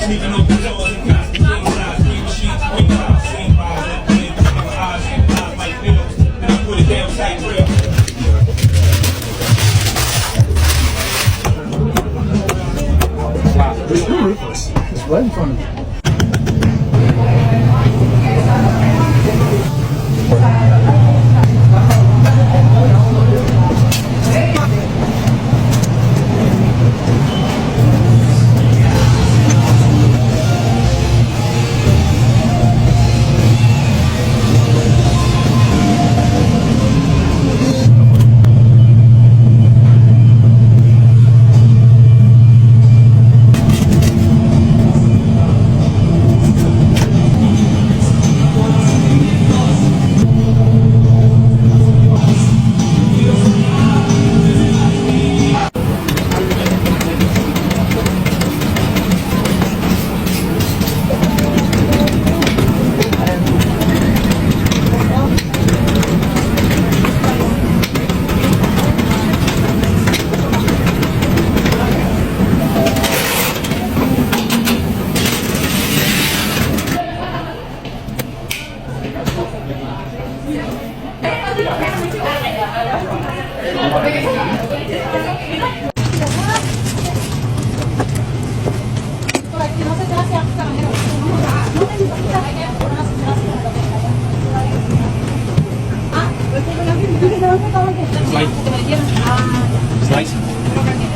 Sneaking off the door and got the inside, three sheets, big top, same rise, and play the eyes, eyes like pillows. Then I put it down tight real. Wow, it's right in front of me. Slice.